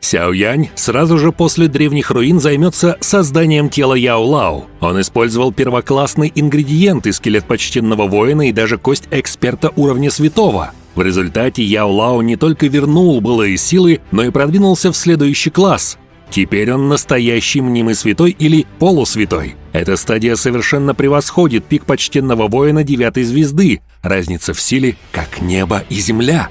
Сяо Янь сразу же после древних руин займется созданием тела Яо Лао. Он использовал первоклассный ингредиент: скелет почтенного воина и даже кость эксперта уровня святого. В результате Яо Лао не только вернул былые силы, но и продвинулся в следующий класс. Теперь он настоящий мнимый святой или полусвятой. Эта стадия совершенно превосходит пик почтенного воина 9-й звезды. Разница в силе как небо и земля.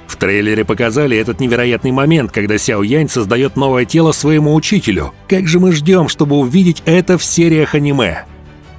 В трейлере показали этот невероятный момент, когда Сяо Янь создает новое тело своему учителю. Как же мы ждем, чтобы увидеть это в сериях аниме.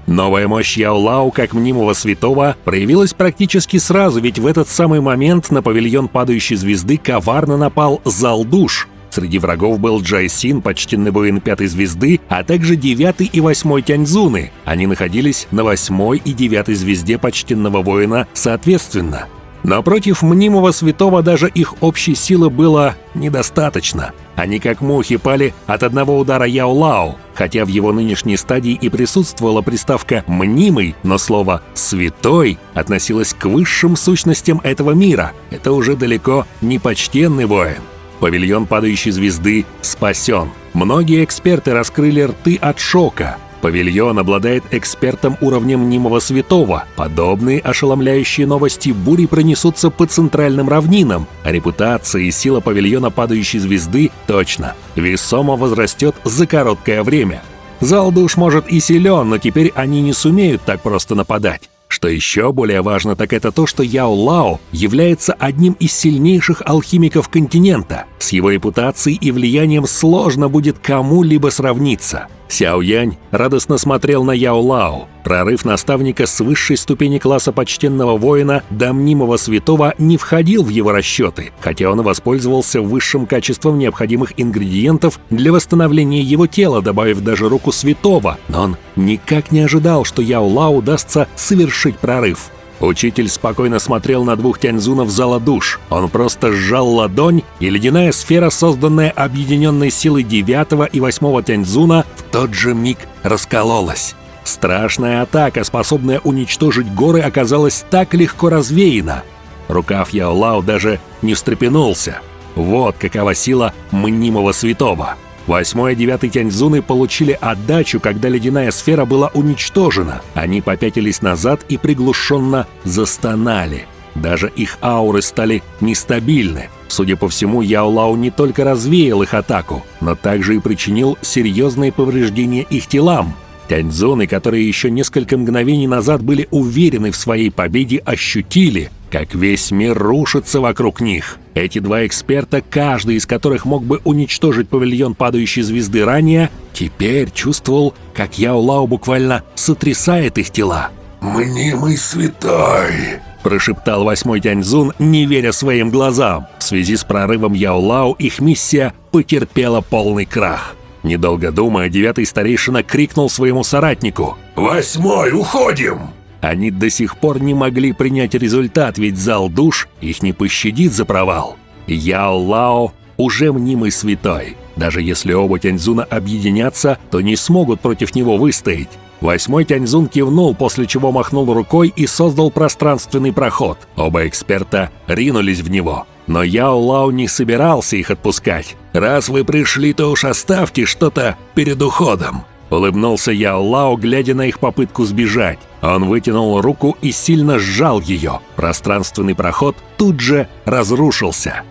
Новая мощь Яо Лао как мнимого святого проявилась практически сразу, ведь в этот самый момент на павильон падающей звезды коварно напал Залдуш. Среди врагов был Джай Син, почтенный воин 5-й звезды, а также 9-й и 8-й Тяньцзуны. Они находились на 8-й и 9-й звезде почтенного воина соответственно. Но против мнимого святого даже их общей силы было недостаточно. Они как мухи пали от одного удара Яо Лао. Хотя в его нынешней стадии и присутствовала приставка «мнимый», но слово «святой» относилось к высшим сущностям этого мира. Это уже далеко не почтенный воин. Павильон падающей звезды спасен. Многие эксперты раскрыли рты от шока. Павильон обладает экспертом уровня мнимого святого. Подобные ошеломляющие новости бурей пронесутся по центральным равнинам. А репутация и сила павильона падающей звезды точно весомо возрастет за короткое время. Залдуш может и силен, но теперь они не сумеют так просто нападать. Что еще более важно, так это то, что Яо Лао является одним из сильнейших алхимиков континента. С его репутацией и влиянием сложно будет кому-либо сравниться. Сяо Янь радостно смотрел на Яо Лао. Прорыв наставника с высшей ступени класса почтенного воина до мнимого святого не входил в его расчеты, хотя он воспользовался высшим качеством необходимых ингредиентов для восстановления его тела, добавив даже руку святого, но он никак не ожидал, что Яо Лао удастся совершить прорыв. Учитель спокойно смотрел на 2 Тяньцзунов зала душ. Он просто сжал ладонь, и ледяная сфера, созданная объединенной силой 9-го и 8-го Тяньцзуна, в тот же миг раскололась. Страшная атака, способная уничтожить горы, оказалась так легко развеяна. Рукав Яо Лао даже не встрепенулся. Вот какова сила мнимого святого. 8-й и 9-й Тяньцзуны получили отдачу, когда ледяная сфера была уничтожена. Они попятились назад и приглушенно застонали. Даже их ауры стали нестабильны. Судя по всему, Яо Лао не только развеял их атаку, но также и причинил серьезные повреждения их телам. Тяньцзуны, которые еще несколько мгновений назад были уверены в своей победе, ощутили, как весь мир рушится вокруг них. Эти 2 эксперта, каждый из которых мог бы уничтожить павильон падающей звезды ранее, теперь чувствовал, как Яо Лао буквально сотрясает их тела. «Мнимый святой!» – прошептал 8-й Тяньцзун, не веря своим глазам. В связи с прорывом Яо Лао их миссия потерпела полный крах. Недолго думая, 9-й старейшина крикнул своему соратнику: «8-й, уходим!» Они до сих пор не могли принять результат, ведь зал душ их не пощадит за провал. Яо Лао уже мнимый святой. Даже если оба Тяньцзуна объединятся, то не смогут против него выстоять. 8-й Тяньцзун кивнул, после чего махнул рукой и создал пространственный проход. Оба эксперта ринулись в него. Но Яо Лао не собирался их отпускать. «Раз вы пришли, то уж оставьте что-то перед уходом», — улыбнулся Яо Лао, глядя на их попытку сбежать. Он вытянул руку и сильно сжал ее. Пространственный проход тут же разрушился.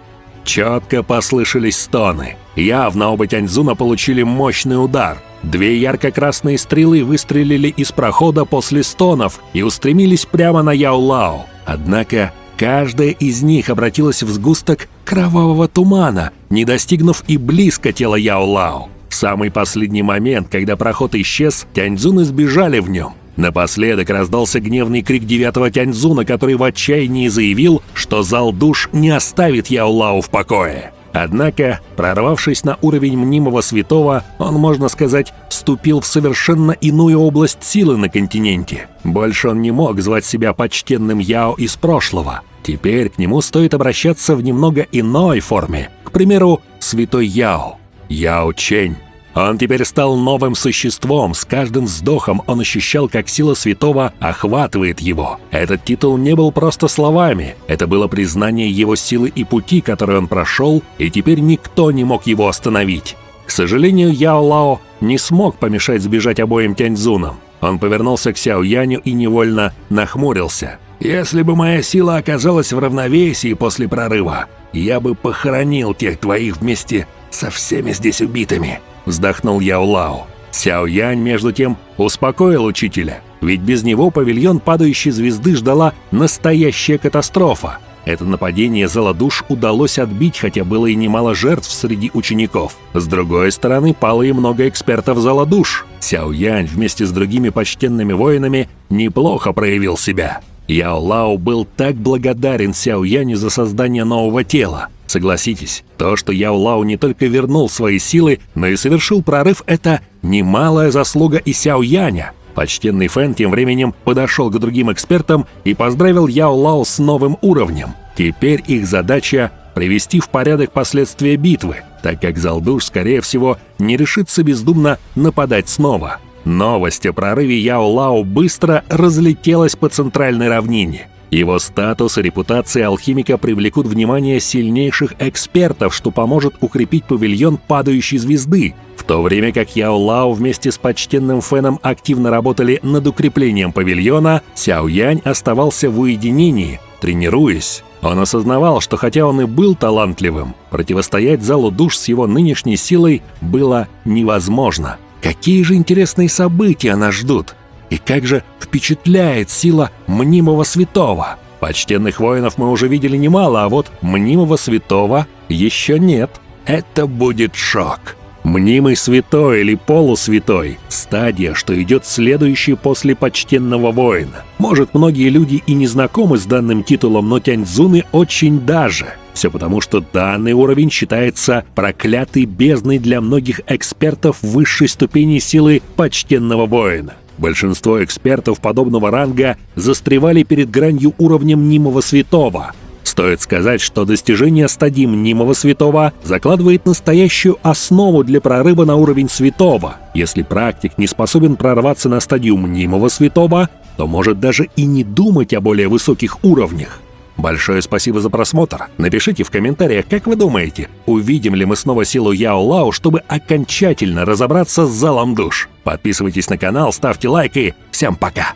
Четко послышались стоны. Явно оба Тяньцзуна получили мощный удар. 2 ярко-красные стрелы выстрелили из прохода после стонов и устремились прямо на Яо Лао. Однако каждая из них обратилась в сгусток кровавого тумана, не достигнув и близко тела Яо Лао. В самый последний момент, когда проход исчез, Тяньцзуны сбежали в нем. Напоследок раздался гневный крик 9-го Тяньцзуна, который в отчаянии заявил, что зал душ не оставит Яо Лао в покое. Однако, прорвавшись на уровень мнимого святого, он, можно сказать, вступил в совершенно иную область силы на континенте. Больше он не мог звать себя почтенным Яо из прошлого. Теперь к нему стоит обращаться в немного иной форме. К примеру, святой Яо, Яо Чэнь. Он теперь стал новым существом, с каждым вздохом он ощущал, как сила святого охватывает его. Этот титул не был просто словами, это было признание его силы и пути, который он прошел, и теперь никто не мог его остановить. К сожалению, Яо Лао не смог помешать сбежать обоим Тяньцзунам. Он повернулся к Сяо Яню и невольно нахмурился. «Если бы моя сила оказалась в равновесии после прорыва, я бы похоронил тех двоих вместе со всеми здесь убитыми», — вздохнул Яо Лао. Сяо Янь, между тем, успокоил учителя, ведь без него павильон падающей звезды ждала настоящая катастрофа. Это нападение злодуш удалось отбить, хотя было и немало жертв среди учеников. С другой стороны, пало и много экспертов злодуш. Сяо Янь вместе с другими почтенными воинами неплохо проявил себя. Яо Лао был так благодарен Сяо Яню за создание нового тела. Согласитесь, то, что Яо Лао не только вернул свои силы, но и совершил прорыв, это немалая заслуга и Сяо Яня. Почтенный Фэн тем временем подошел к другим экспертам и поздравил Яо Лао с новым уровнем. Теперь их задача — привести в порядок последствия битвы, так как Залдуш, скорее всего, не решится бездумно нападать снова. Новость о прорыве Яо Лао быстро разлетелась по центральной равнине. Его статус и репутация алхимика привлекут внимание сильнейших экспертов, что поможет укрепить павильон падающей звезды. В то время как Яо Лао вместе с почтенным Фэном активно работали над укреплением павильона, Сяо Янь оставался в уединении, тренируясь. Он осознавал, что хотя он и был талантливым, противостоять залу душ с его нынешней силой было невозможно. Какие же интересные события нас ждут? И как же впечатляет сила мнимого святого? Почтенных воинов мы уже видели немало, а вот мнимого святого еще нет. Это будет шок. Мнимый святой или полусвятой – стадия, что идет следующей после почтенного воина. Может, многие люди и не знакомы с данным титулом, но Тяньцзуны очень даже. Все потому, что данный уровень считается проклятой бездной для многих экспертов высшей ступени силы почтенного воина. Большинство экспертов подобного ранга застревали перед гранью уровня мнимого святого. Стоит сказать, что достижение стадии мнимого святого закладывает настоящую основу для прорыва на уровень святого. Если практик не способен прорваться на стадию мнимого святого, то может даже и не думать о более высоких уровнях. Большое спасибо за просмотр. Напишите в комментариях, как вы думаете, увидим ли мы снова силу Яо Лао, чтобы окончательно разобраться с залом душ. Подписывайтесь на канал, ставьте лайк и всем пока!